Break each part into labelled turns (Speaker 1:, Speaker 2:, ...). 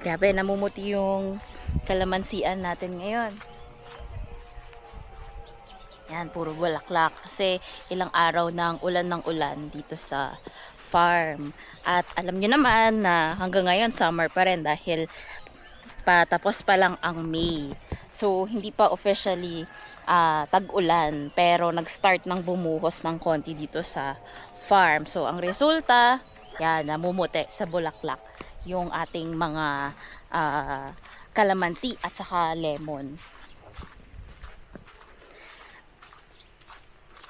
Speaker 1: Grabe, namumuti yung kalamansian natin ngayon. Yan, puro bulaklak. Kasi ilang araw ng ulan dito sa farm. At alam nyo naman na hanggang ngayon summer pa rin dahil patapos pa lang ang May. So, hindi pa officially tag-ulan. Pero nag-start ng bumuhos ng konti dito sa farm. So, ang resulta, yan, namumuti sa bulaklak yung ating mga kalamansi at saka lemon.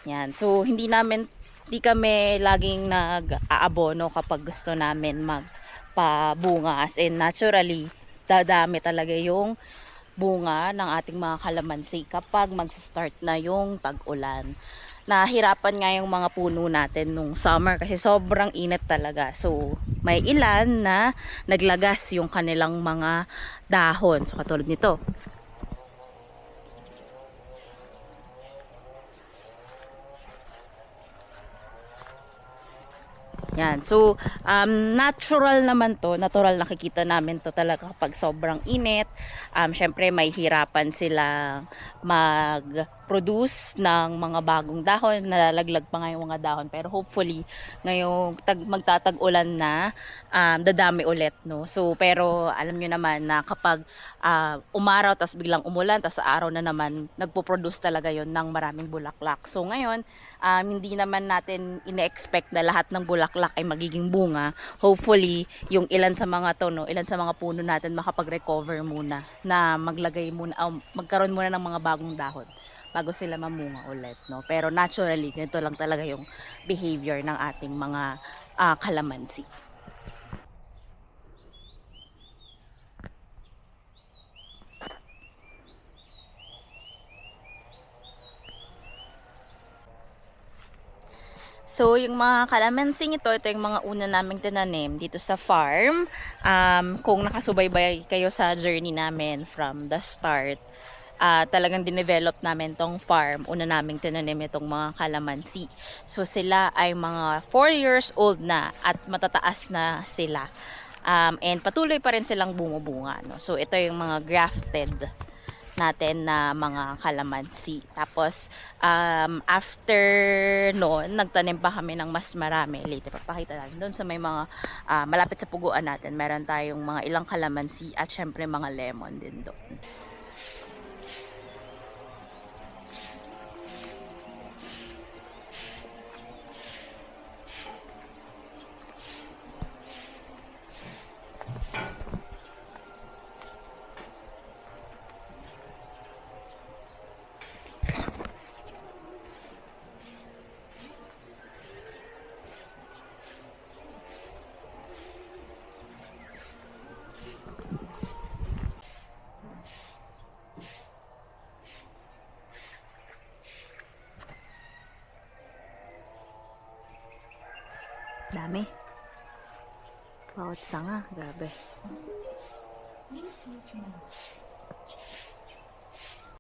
Speaker 1: Yan. So, hindi kami laging nag-aabono kapag gusto namin magpabunga. As in, naturally, dadami talaga yung bunga ng ating mga kalamansi kapag mag-start na yung tag-ulan. Nahirapan nga yung mga puno natin nung summer kasi sobrang init talaga. So, may ilan na naglagas yung kanilang mga dahon. So, katulad nito. Yan. So, natural naman to. Natural nakikita namin to talaga kapag sobrang init. Syempre, may hirapan silang mag-produce ng mga bagong dahon. Nalalaglag pa nga yung mga dahon. Pero hopefully, ngayong magtatag-ulan na, dadami ulit. No? So, pero alam nyo naman na kapag umaraw, tas biglang umulan, tas sa araw na naman, nagpo-produce talaga yon ng maraming bulaklak. So, ngayon, hindi naman natin ine-expect na lahat ng bulaklak ay magiging bunga. Hopefully, yung ilan sa mga to, no, ilan sa mga puno natin makapag-recover muna na maglagay muna, magkaroon muna ng mga bagong dahon bago sila mamunga ulit, no. Pero naturally, ganito lang talaga yung behavior ng ating mga kalamansi. So, yung mga kalamansing ito yung mga una naming tinanim dito sa farm. Kung nakasubaybay kayo sa journey namin from the start, talagang dinevelop namin tong farm. Una naming tinanim itong mga kalamansi. So, sila ay mga 4 years old na at matataas na sila. And patuloy pa rin silang bumubunga. No? So, ito yung mga grafted natin na mga kalamansi. Tapos, after noon, nagtanim pa kami ng mas marami. Later, papakita natin. Doon sa may mga malapit sa puguan natin, meron tayong mga ilang kalamansi at syempre mga lemon din doon. Dami. Bawat sanga, grabe.